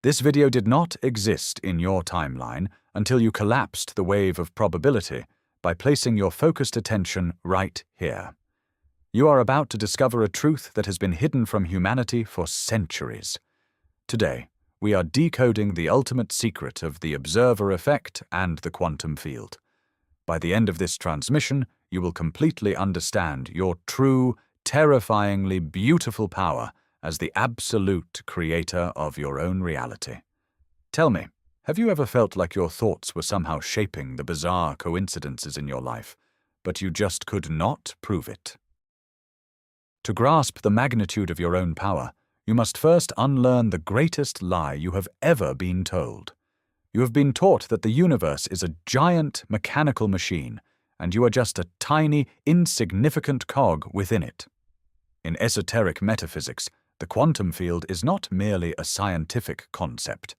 This video did not exist in your timeline until you collapsed the wave of probability by placing your focused attention right here. You are about to discover a truth that has been hidden from humanity for centuries. Today, we are decoding the ultimate secret of the observer effect and the quantum field. By the end of this transmission, you will completely understand your true, terrifyingly beautiful power as the absolute creator of your own reality. Tell me, have you ever felt like your thoughts were somehow shaping the bizarre coincidences in your life, but you just could not prove it? To grasp the magnitude of your own power, you must first unlearn the greatest lie you have ever been told. You have been taught that the universe is a giant mechanical machine, and you are just a tiny, insignificant cog within it. In esoteric metaphysics, the quantum field is not merely a scientific concept.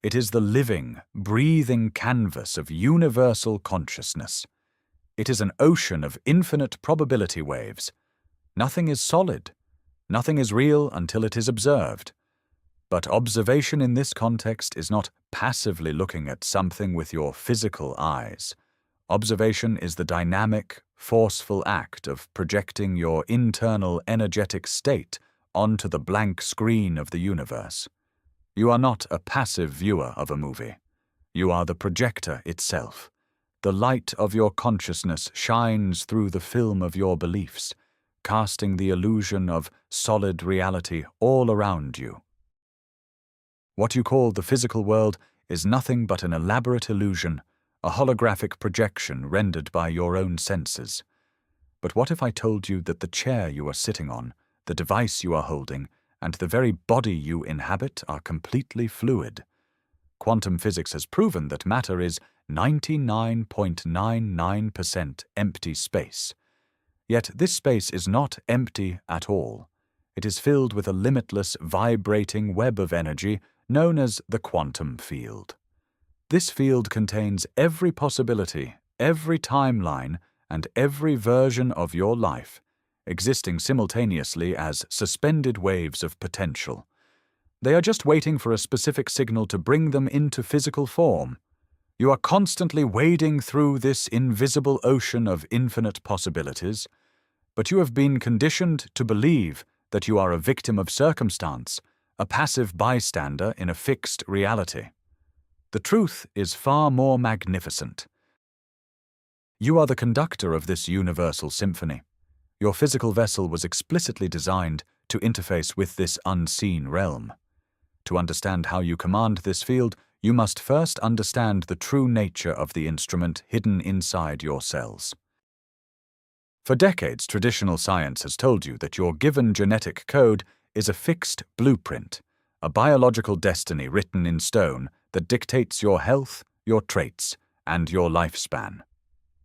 It is the living, breathing canvas of universal consciousness. It is an ocean of infinite probability waves. Nothing is solid. Nothing is real until it is observed. But observation in this context is not passively looking at something with your physical eyes. Observation is the dynamic, forceful act of projecting your internal energetic state onto the blank screen of the universe. You are not a passive viewer of a movie. You are the projector itself. The light of your consciousness shines through the film of your beliefs, casting the illusion of solid reality all around you. What you call the physical world is nothing but an elaborate illusion, a holographic projection rendered by your own senses. But what if I told you that the chair you are sitting on, the device you are holding, and the very body you inhabit are completely fluid? Quantum physics has proven that matter is 99.99% empty space. Yet this space is not empty at all. It is filled with a limitless, vibrating web of energy known as the quantum field. This field contains every possibility, every timeline, and every version of your life, existing simultaneously as suspended waves of potential. They are just waiting for a specific signal to bring them into physical form. You are constantly wading through this invisible ocean of infinite possibilities, but you have been conditioned to believe that you are a victim of circumstance, a passive bystander in a fixed reality. The truth is far more magnificent. You are the conductor of this universal symphony. Your physical vessel was explicitly designed to interface with this unseen realm. To understand how you command this field, you must first understand the true nature of the instrument hidden inside your cells. For decades, traditional science has told you that your given genetic code is a fixed blueprint, a biological destiny written in stone that dictates your health, your traits, and your lifespan.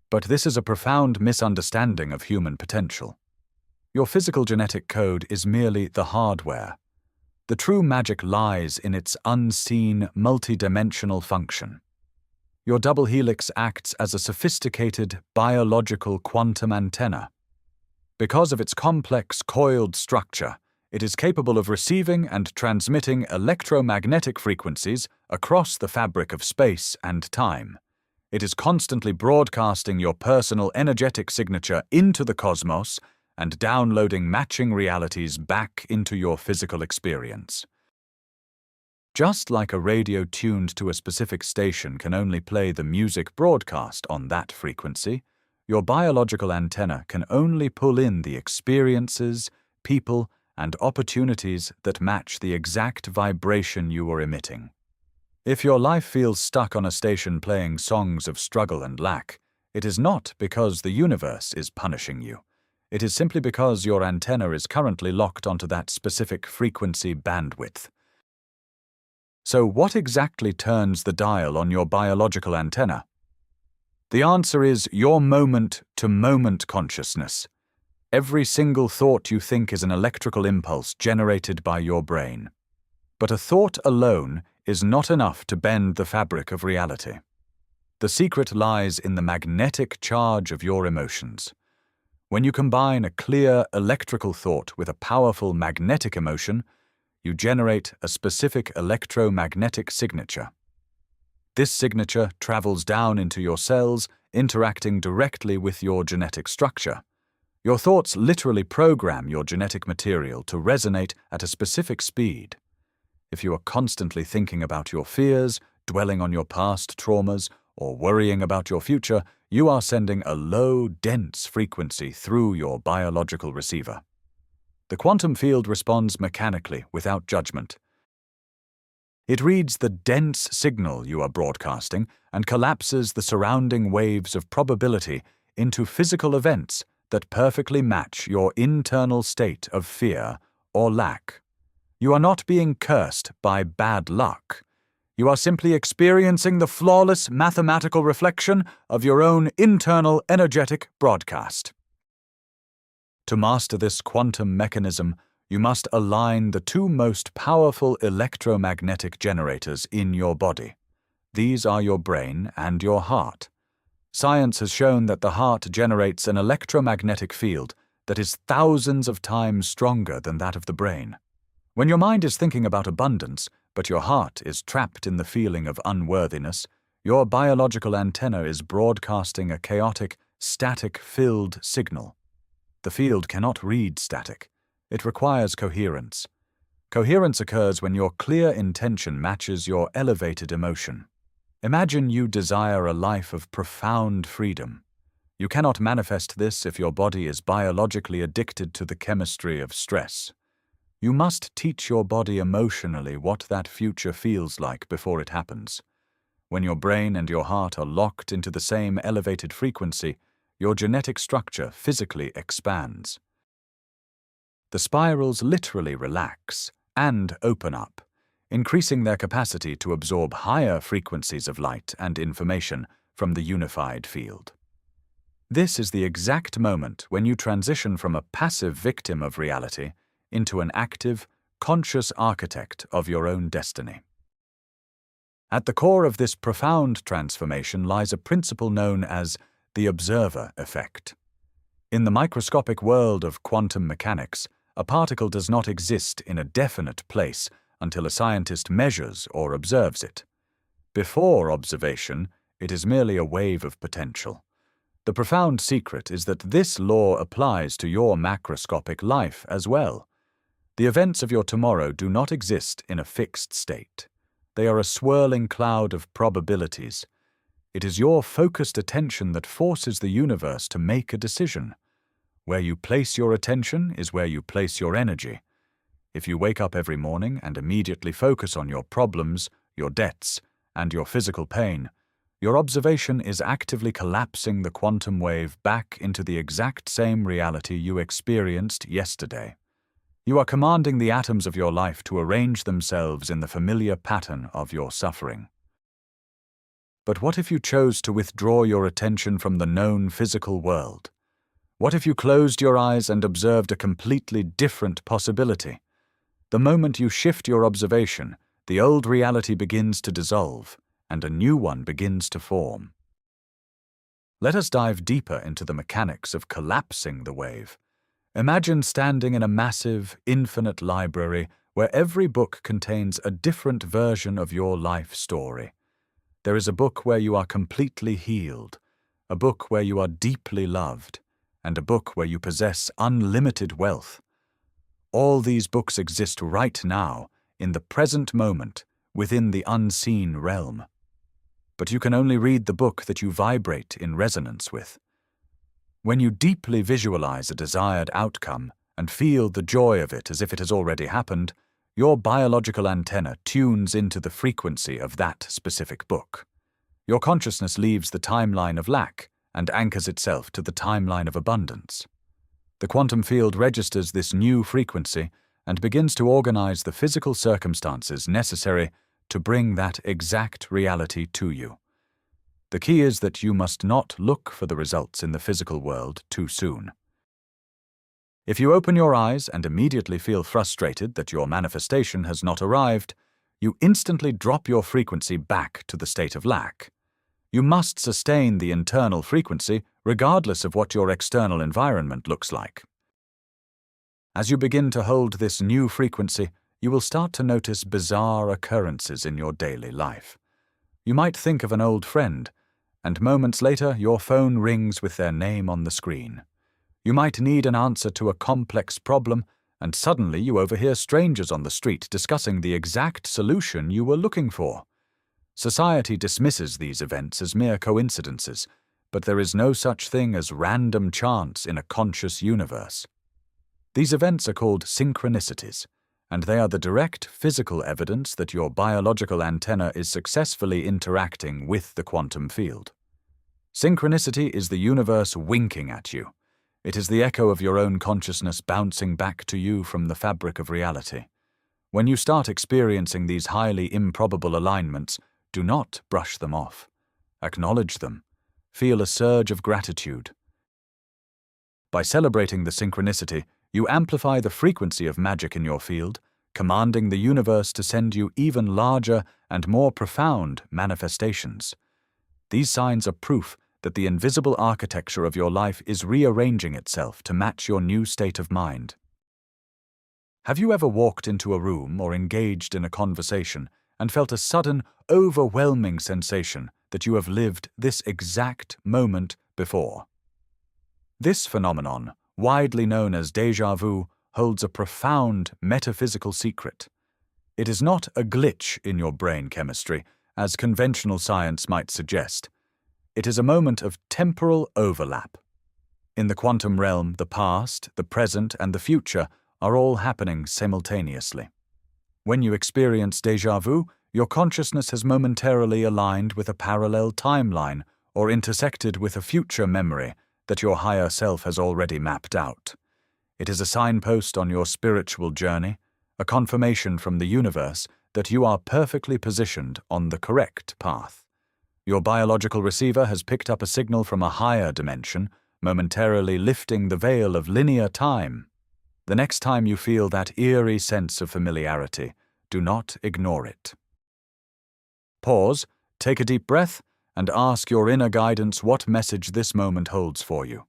But this is a profound misunderstanding of human potential. Your physical genetic code is merely the hardware. The true magic lies in its unseen, multidimensional function. Your double helix acts as a sophisticated, biological quantum antenna. Because of its complex, coiled structure, it is capable of receiving and transmitting electromagnetic frequencies across the fabric of space and time. It is constantly broadcasting your personal energetic signature into the cosmos and downloading matching realities back into your physical experience. Just like a radio tuned to a specific station can only play the music broadcast on that frequency, your biological antenna can only pull in the experiences, people, and opportunities that match the exact vibration you are emitting. If your life feels stuck on a station playing songs of struggle and lack, it is not because the universe is punishing you. It is simply because your antenna is currently locked onto that specific frequency bandwidth. So what exactly turns the dial on your biological antenna? The answer is your moment-to-moment consciousness. Every single thought you think is an electrical impulse generated by your brain. But a thought alone is not enough to bend the fabric of reality. The secret lies in the magnetic charge of your emotions. When you combine a clear electrical thought with a powerful magnetic emotion, you generate a specific electromagnetic signature. This signature travels down into your cells, interacting directly with your genetic structure. Your thoughts literally program your genetic material to resonate at a specific speed. If you are constantly thinking about your fears, dwelling on your past traumas, or worrying about your future, you are sending a low, dense frequency through your biological receiver. The quantum field responds mechanically, without judgment. It reads the dense signal you are broadcasting and collapses the surrounding waves of probability into physical events that perfectly match your internal state of fear or lack. You are not being cursed by bad luck. You are simply experiencing the flawless mathematical reflection of your own internal energetic broadcast. To master this quantum mechanism, you must align the two most powerful electromagnetic generators in your body. These are your brain and your heart. Science has shown that the heart generates an electromagnetic field that is thousands of times stronger than that of the brain. When your mind is thinking about abundance, but your heart is trapped in the feeling of unworthiness, your biological antenna is broadcasting a chaotic, static-filled signal. The field cannot read static. It requires coherence. Coherence occurs when your clear intention matches your elevated emotion. Imagine you desire a life of profound freedom. You cannot manifest this if your body is biologically addicted to the chemistry of stress. You must teach your body emotionally what that future feels like before it happens. When your brain and your heart are locked into the same elevated frequency, your genetic structure physically expands. The spirals literally relax and open up, increasing their capacity to absorb higher frequencies of light and information from the unified field. This is the exact moment when you transition from a passive victim of reality into an active, conscious architect of your own destiny. At the core of this profound transformation lies a principle known as the observer effect. In the microscopic world of quantum mechanics, a particle does not exist in a definite place until a scientist measures or observes it. Before observation, it is merely a wave of potential. The profound secret is that this law applies to your macroscopic life as well. The events of your tomorrow do not exist in a fixed state. They are a swirling cloud of probabilities. It is your focused attention that forces the universe to make a decision. Where you place your attention is where you place your energy. If you wake up every morning and immediately focus on your problems, your debts, and your physical pain, your observation is actively collapsing the quantum wave back into the exact same reality you experienced yesterday. You are commanding the atoms of your life to arrange themselves in the familiar pattern of your suffering. But what if you chose to withdraw your attention from the known physical world? What if you closed your eyes and observed a completely different possibility? The moment you shift your observation, the old reality begins to dissolve, and a new one begins to form. Let us dive deeper into the mechanics of collapsing the wave. Imagine standing in a massive, infinite library where every book contains a different version of your life story. There is a book where you are completely healed, a book where you are deeply loved, and a book where you possess unlimited wealth. All these books exist right now, in the present moment, within the unseen realm. But you can only read the book that you vibrate in resonance with. When you deeply visualize a desired outcome and feel the joy of it as if it has already happened, your biological antenna tunes into the frequency of that specific book. Your consciousness leaves the timeline of lack and anchors itself to the timeline of abundance. The quantum field registers this new frequency and begins to organize the physical circumstances necessary to bring that exact reality to you. The key is that you must not look for the results in the physical world too soon. If you open your eyes and immediately feel frustrated that your manifestation has not arrived, you instantly drop your frequency back to the state of lack. You must sustain the internal frequency regardless of what your external environment looks like. As you begin to hold this new frequency, you will start to notice bizarre occurrences in your daily life. You might think of an old friend, and moments later your phone rings with their name on the screen. You might need an answer to a complex problem, and suddenly you overhear strangers on the street discussing the exact solution you were looking for. Society dismisses these events as mere coincidences, but there is no such thing as random chance in a conscious universe. These events are called synchronicities, and they are the direct physical evidence that your biological antenna is successfully interacting with the quantum field. Synchronicity is the universe winking at you. It is the echo of your own consciousness bouncing back to you from the fabric of reality. When you start experiencing these highly improbable alignments, do not brush them off. Acknowledge them. Feel a surge of gratitude. By celebrating the synchronicity, you amplify the frequency of magic in your field, commanding the universe to send you even larger and more profound manifestations. These signs are proof that the invisible architecture of your life is rearranging itself to match your new state of mind. Have you ever walked into a room or engaged in a conversation and felt a sudden, overwhelming sensation that you have lived this exact moment before? This phenomenon, widely known as déjà vu, holds a profound metaphysical secret. It is not a glitch in your brain chemistry, as conventional science might suggest. It is a moment of temporal overlap. In the quantum realm, the past, the present, and the future are all happening simultaneously. When you experience déjà vu, your consciousness has momentarily aligned with a parallel timeline or intersected with a future memory that your higher self has already mapped out. It is a signpost on your spiritual journey, a confirmation from the universe that you are perfectly positioned on the correct path. Your biological receiver has picked up a signal from a higher dimension, momentarily lifting the veil of linear time. The next time you feel that eerie sense of familiarity, do not ignore it. Pause, take a deep breath, and ask your inner guidance what message this moment holds for you.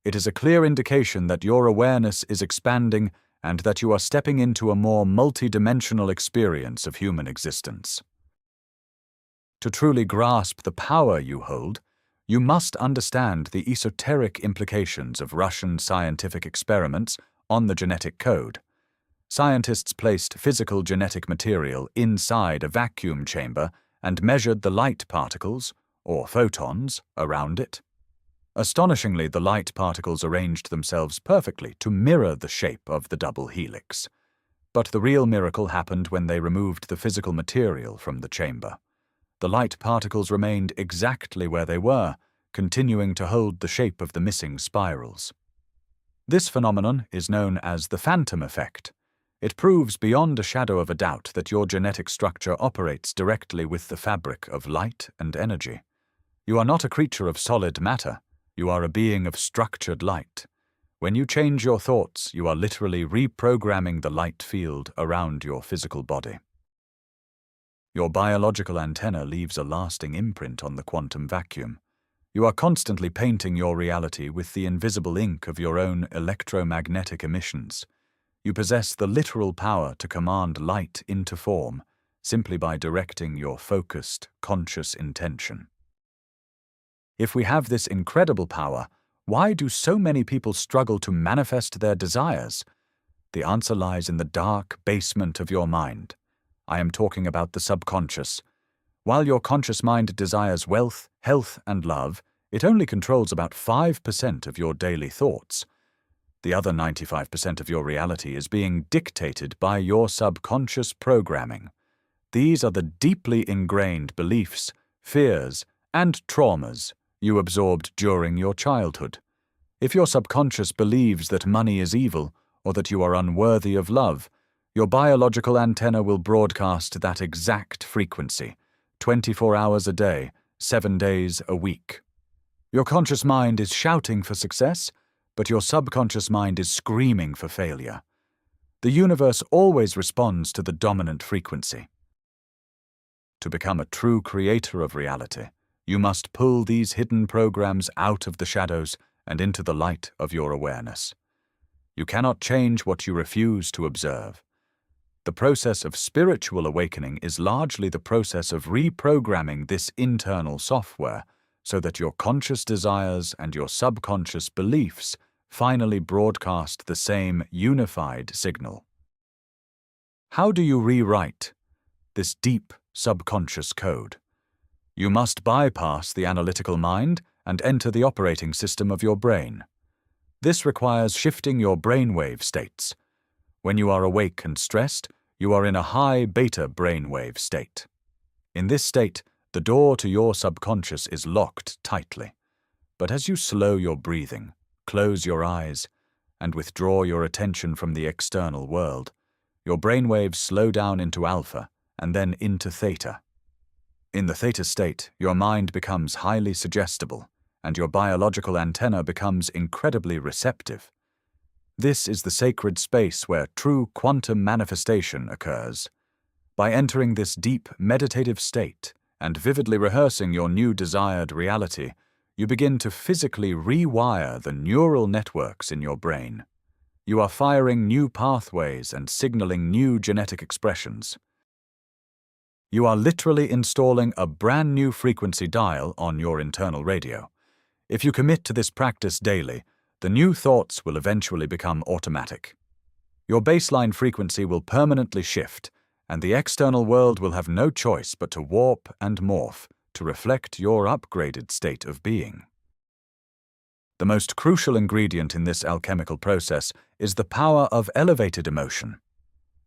It is a clear indication that your awareness is expanding and that you are stepping into a more multidimensional experience of human existence. To truly grasp the power you hold, you must understand the esoteric implications of Russian scientific experiments on the genetic code. Scientists placed physical genetic material inside a vacuum chamber and measured the light particles, or photons, around it. Astonishingly, the light particles arranged themselves perfectly to mirror the shape of the double helix. But the real miracle happened when they removed the physical material from the chamber. The light particles remained exactly where they were, continuing to hold the shape of the missing spirals. This phenomenon is known as the phantom effect. It proves beyond a shadow of a doubt that your genetic structure operates directly with the fabric of light and energy. You are not a creature of solid matter. You are a being of structured light. When you change your thoughts, you are literally reprogramming the light field around your physical body. Your biological antenna leaves a lasting imprint on the quantum vacuum. You are constantly painting your reality with the invisible ink of your own electromagnetic emissions. You possess the literal power to command light into form, simply by directing your focused, conscious intention. If we have this incredible power, why do so many people struggle to manifest their desires? The answer lies in the dark basement of your mind. I am talking about the subconscious. While your conscious mind desires wealth, health, and love, it only controls about 5% of your daily thoughts. The other 95% of your reality is being dictated by your subconscious programming. These are the deeply ingrained beliefs, fears, and traumas you absorbed during your childhood. If your subconscious believes that money is evil or that you are unworthy of love, your biological antenna will broadcast that exact frequency, 24 hours a day, 7 days a week. Your conscious mind is shouting for success, but your subconscious mind is screaming for failure. The universe always responds to the dominant frequency. To become a true creator of reality, you must pull these hidden programs out of the shadows and into the light of your awareness. You cannot change what you refuse to observe. The process of spiritual awakening is largely the process of reprogramming this internal software so that your conscious desires and your subconscious beliefs finally broadcast the same unified signal. How do you rewrite this deep subconscious code? You must bypass the analytical mind and enter the operating system of your brain. This requires shifting your brainwave states. When you are awake and stressed, you are in a high beta brainwave state. In this state, the door to your subconscious is locked tightly. But as you slow your breathing, close your eyes, and withdraw your attention from the external world, your brainwaves slow down into alpha and then into theta. In the theta state, your mind becomes highly suggestible, and your biological antenna becomes incredibly receptive. This is the sacred space where true quantum manifestation occurs. By entering this deep meditative state and vividly rehearsing your new desired reality, you begin to physically rewire the neural networks in your brain. You are firing new pathways and signaling new genetic expressions. You are literally installing a brand new frequency dial on your internal radio. If you commit to this practice daily, the new thoughts will eventually become automatic. Your baseline frequency will permanently shift, and the external world will have no choice but to warp and morph to reflect your upgraded state of being. The most crucial ingredient in this alchemical process is the power of elevated emotion.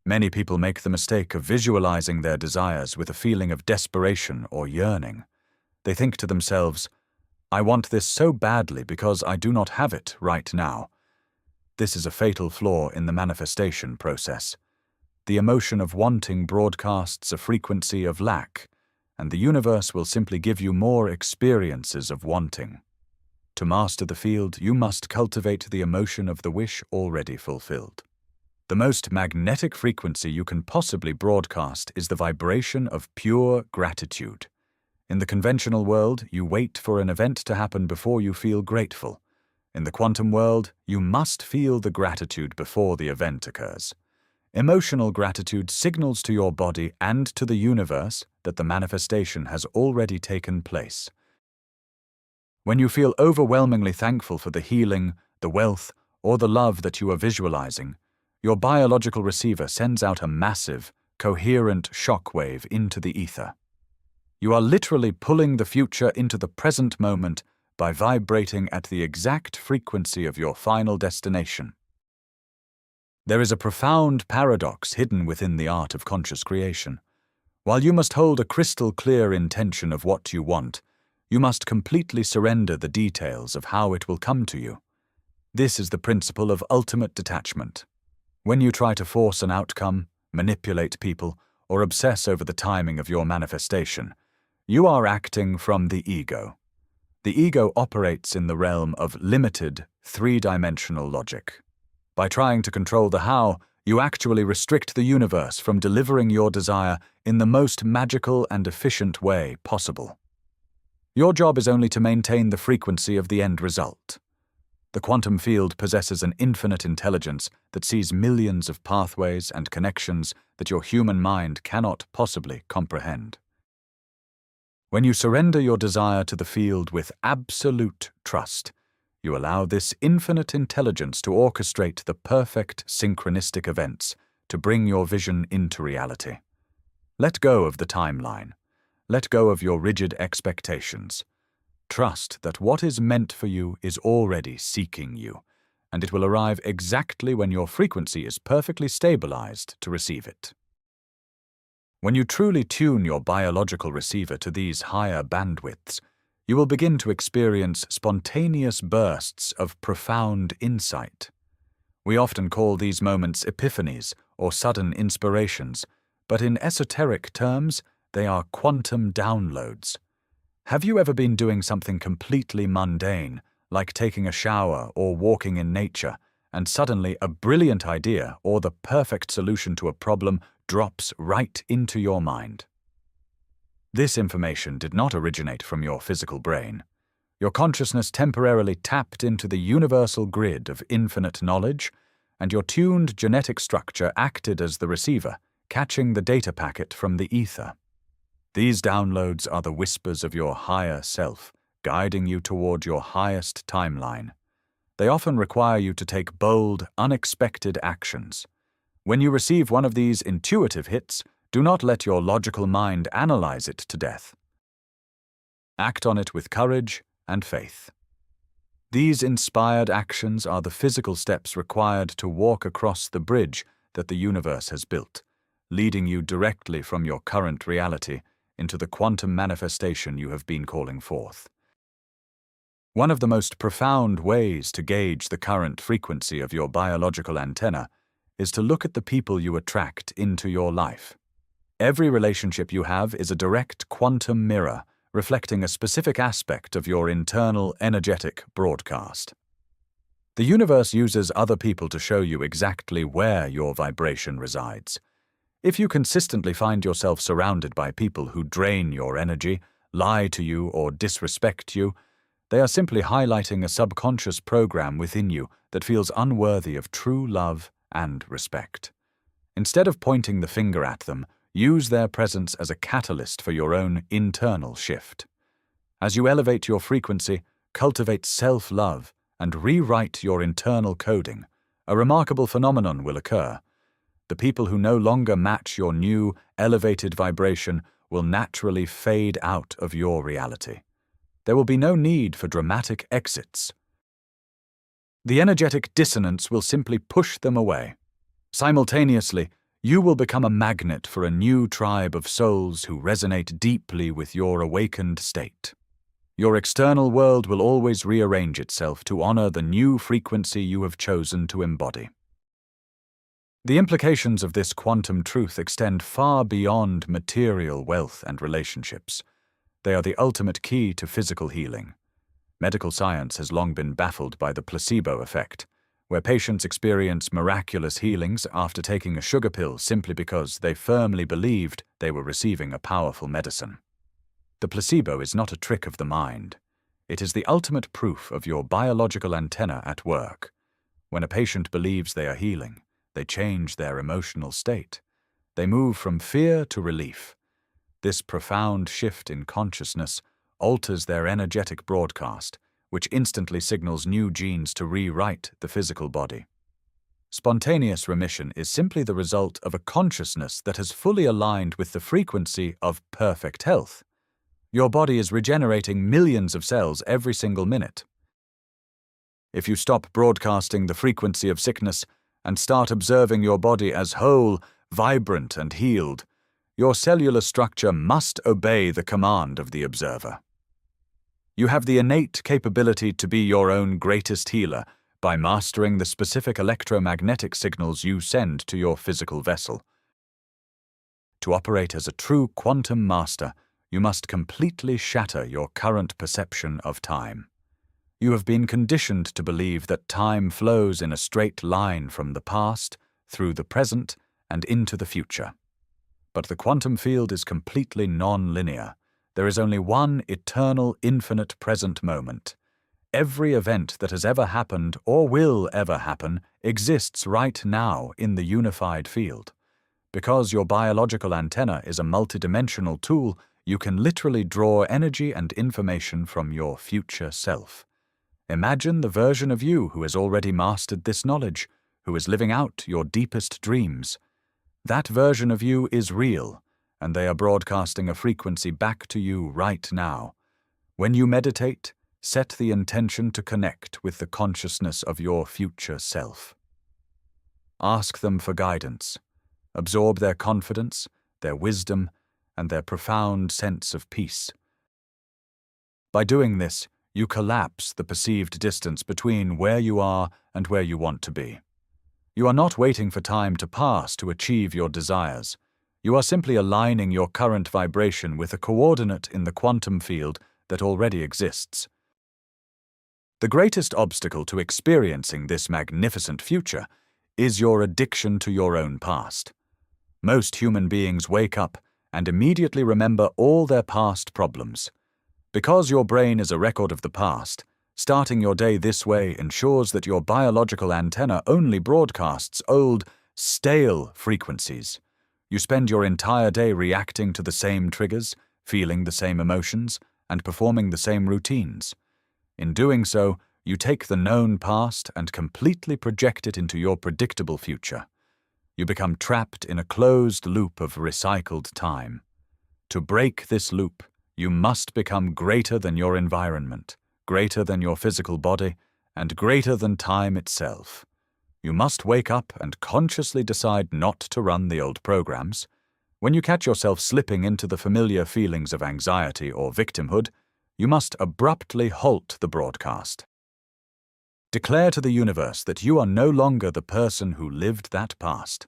Many people make the mistake of visualizing their desires with a feeling of desperation or yearning. They think to themselves, "I want this so badly because I do not have it right now." This is a fatal flaw in the manifestation process. The emotion of wanting broadcasts a frequency of lack, and the universe will simply give you more experiences of wanting. To master the field, you must cultivate the emotion of the wish already fulfilled. The most magnetic frequency you can possibly broadcast is the vibration of pure gratitude. In the conventional world, you wait for an event to happen before you feel grateful. In the quantum world, you must feel the gratitude before the event occurs. Emotional gratitude signals to your body and to the universe that the manifestation has already taken place. When you feel overwhelmingly thankful for the healing, the wealth, or the love that you are visualizing, your biological receiver sends out a massive, coherent shockwave into the ether. You are literally pulling the future into the present moment by vibrating at the exact frequency of your final destination. There is a profound paradox hidden within the art of conscious creation. While you must hold a crystal clear intention of what you want, you must completely surrender the details of how it will come to you. This is the principle of ultimate detachment. When you try to force an outcome, manipulate people, or obsess over the timing of your manifestation, you are acting from the ego. The ego operates in the realm of limited, three-dimensional logic. By trying to control the how, you actually restrict the universe from delivering your desire in the most magical and efficient way possible. Your job is only to maintain the frequency of the end result. The quantum field possesses an infinite intelligence that sees millions of pathways and connections that your human mind cannot possibly comprehend. When you surrender your desire to the field with absolute trust, you allow this infinite intelligence to orchestrate the perfect synchronistic events to bring your vision into reality. Let go of the timeline. Let go of your rigid expectations. Trust that what is meant for you is already seeking you, and it will arrive exactly when your frequency is perfectly stabilized to receive it. When you truly tune your biological receiver to these higher bandwidths, you will begin to experience spontaneous bursts of profound insight. We often call these moments epiphanies or sudden inspirations, but in esoteric terms, they are quantum downloads. Have you ever been doing something completely mundane, like taking a shower or walking in nature, and suddenly a brilliant idea or the perfect solution to a problem drops right into your mind? This information did not originate from your physical brain. Your consciousness temporarily tapped into the universal grid of infinite knowledge, and your tuned genetic structure acted as the receiver, catching the data packet from the ether. These downloads are the whispers of your higher self, guiding you toward your highest timeline. They often require you to take bold, unexpected actions. When you receive one of these intuitive hits, do not let your logical mind analyze it to death. Act on it with courage and faith. These inspired actions are the physical steps required to walk across the bridge that the universe has built, leading you directly from your current reality into the quantum manifestation you have been calling forth. One of the most profound ways to gauge the current frequency of your biological antenna is to look at the people you attract into your life. Every relationship you have is a direct quantum mirror, reflecting a specific aspect of your internal energetic broadcast. The universe uses other people to show you exactly where your vibration resides. If you consistently find yourself surrounded by people who drain your energy, lie to you, or disrespect you, they are simply highlighting a subconscious program within you that feels unworthy of true love and respect. Instead of pointing the finger at them, use their presence as a catalyst for your own internal shift. As you elevate your frequency, cultivate self-love, and rewrite your internal coding, a remarkable phenomenon will occur. The people who no longer match your new, elevated vibration will naturally fade out of your reality. There will be no need for dramatic exits. The energetic dissonance will simply push them away. Simultaneously, you will become a magnet for a new tribe of souls who resonate deeply with your awakened state. Your external world will always rearrange itself to honor the new frequency you have chosen to embody. The implications of this quantum truth extend far beyond material wealth and relationships. They are the ultimate key to physical healing. Medical science has long been baffled by the placebo effect, where patients experience miraculous healings after taking a sugar pill simply because they firmly believed they were receiving a powerful medicine. The placebo is not a trick of the mind. It is the ultimate proof of your biological antenna at work. When a patient believes they are healing, they change their emotional state. They move from fear to relief. This profound shift in consciousness alters their energetic broadcast, which instantly signals new genes to rewrite the physical body. Spontaneous remission is simply the result of a consciousness that has fully aligned with the frequency of perfect health. Your body is regenerating millions of cells every single minute. If you stop broadcasting the frequency of sickness and start observing your body as whole, vibrant, and healed, your cellular structure must obey the command of the observer. You have the innate capability to be your own greatest healer by mastering the specific electromagnetic signals you send to your physical vessel. To operate as a true quantum master, you must completely shatter your current perception of time. You have been conditioned to believe that time flows in a straight line from the past, through the present, and into the future. But the quantum field is completely non-linear. There is only one eternal, infinite present moment. Every event that has ever happened or will ever happen exists right now in the unified field. Because your biological antenna is a multidimensional tool, you can literally draw energy and information from your future self. Imagine the version of you who has already mastered this knowledge, who is living out your deepest dreams. That version of you is real, and they are broadcasting a frequency back to you right now. When you meditate, set the intention to connect with the consciousness of your future self. Ask them for guidance. Absorb their confidence, their wisdom, and their profound sense of peace. By doing this, you collapse the perceived distance between where you are and where you want to be. You are not waiting for time to pass to achieve your desires. You are simply aligning your current vibration with a coordinate in the quantum field that already exists. The greatest obstacle to experiencing this magnificent future is your addiction to your own past. Most human beings wake up and immediately remember all their past problems. Because your brain is a record of the past, Starting your day this way ensures that your biological antenna only broadcasts old, stale frequencies. You spend your entire day reacting to the same triggers, feeling the same emotions, and performing the same routines. In doing so, you take the known past and completely project it into your predictable future. You become trapped in a closed loop of recycled time. To break this loop, you must become greater than your environment, greater than your physical body, and greater than time itself. You must wake up and consciously decide not to run the old programs. When you catch yourself slipping into the familiar feelings of anxiety or victimhood, you must abruptly halt the broadcast. Declare to the universe that you are no longer the person who lived that past.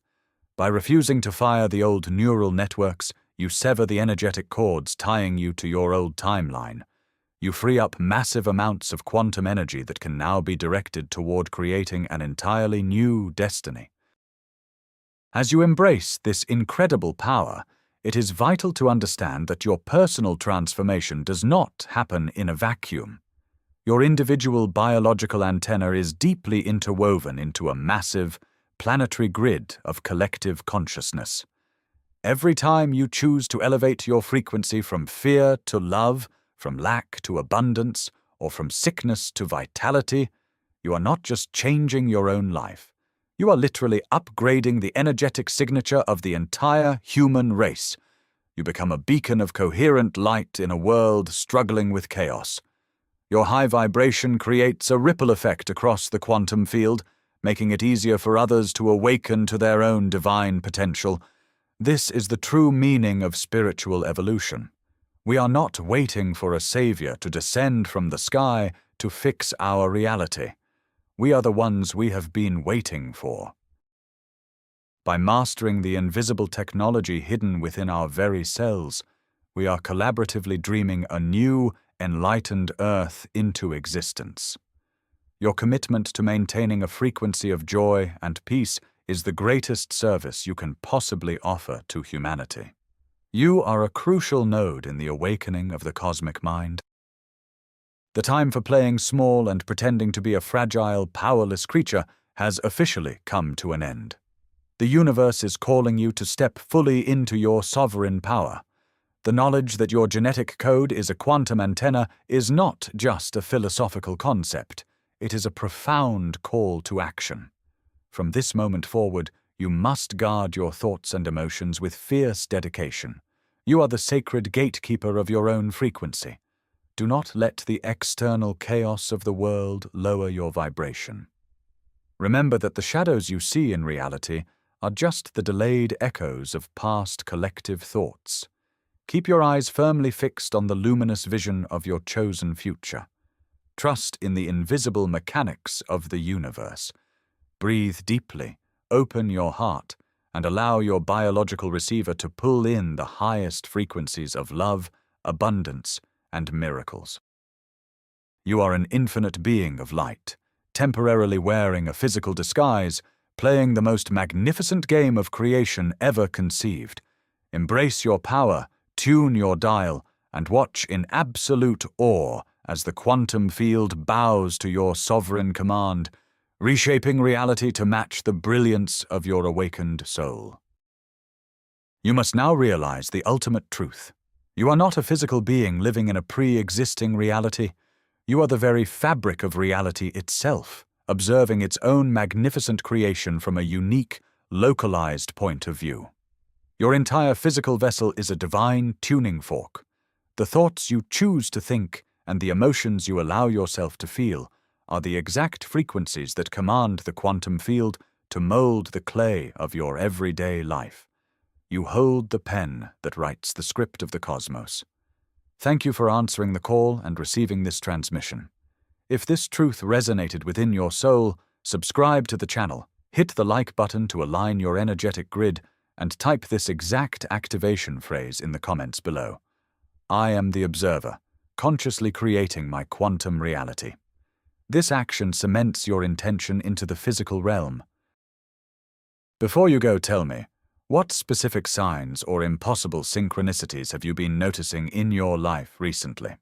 By refusing to fire the old neural networks, you sever the energetic cords tying you to your old timeline. You free up massive amounts of quantum energy that can now be directed toward creating an entirely new destiny. As you embrace this incredible power, it is vital to understand that your personal transformation does not happen in a vacuum. Your individual biological antenna is deeply interwoven into a massive, planetary grid of collective consciousness. Every time you choose to elevate your frequency from fear to love, from lack to abundance, or from sickness to vitality, you are not just changing your own life. You are literally upgrading the energetic signature of the entire human race. You become a beacon of coherent light in a world struggling with chaos. Your high vibration creates a ripple effect across the quantum field, making it easier for others to awaken to their own divine potential. This is the true meaning of spiritual evolution. We are not waiting for a savior to descend from the sky to fix our reality. We are the ones we have been waiting for. By mastering the invisible technology hidden within our very cells, we are collaboratively dreaming a new, enlightened Earth into existence. Your commitment to maintaining a frequency of joy and peace is the greatest service you can possibly offer to humanity. You are a crucial node in the awakening of the cosmic mind. The time for playing small and pretending to be a fragile, powerless creature has officially come to an end. The universe is calling you to step fully into your sovereign power. The knowledge that your genetic code is a quantum antenna is not just a philosophical concept. It is a profound call to action. From this moment forward, you must guard your thoughts and emotions with fierce dedication. You are the sacred gatekeeper of your own frequency. Do not let the external chaos of the world lower your vibration. Remember that the shadows you see in reality are just the delayed echoes of past collective thoughts. Keep your eyes firmly fixed on the luminous vision of your chosen future. Trust in the invisible mechanics of the universe. Breathe deeply, open your heart, and allow your biological receiver to pull in the highest frequencies of love, abundance, and miracles. You are an infinite being of light, temporarily wearing a physical disguise, playing the most magnificent game of creation ever conceived. Embrace your power, tune your dial, and watch in absolute awe as the quantum field bows to your sovereign command, reshaping reality to match the brilliance of your awakened soul. You must now realize the ultimate truth. You are not a physical being living in a pre-existing reality. You are the very fabric of reality itself, observing its own magnificent creation from a unique, localized point of view. Your entire physical vessel is a divine tuning fork. The thoughts you choose to think and the emotions you allow yourself to feel are the exact frequencies that command the quantum field to mold the clay of your everyday life. You hold the pen that writes the script of the cosmos. Thank you for answering the call and receiving this transmission. If this truth resonated within your soul, subscribe to the channel, hit the like button to align your energetic grid, and type this exact activation phrase in the comments below. I am the observer, consciously creating my quantum reality. This action cements your intention into the physical realm. Before you go, tell me, what specific signs or impossible synchronicities have you been noticing in your life recently?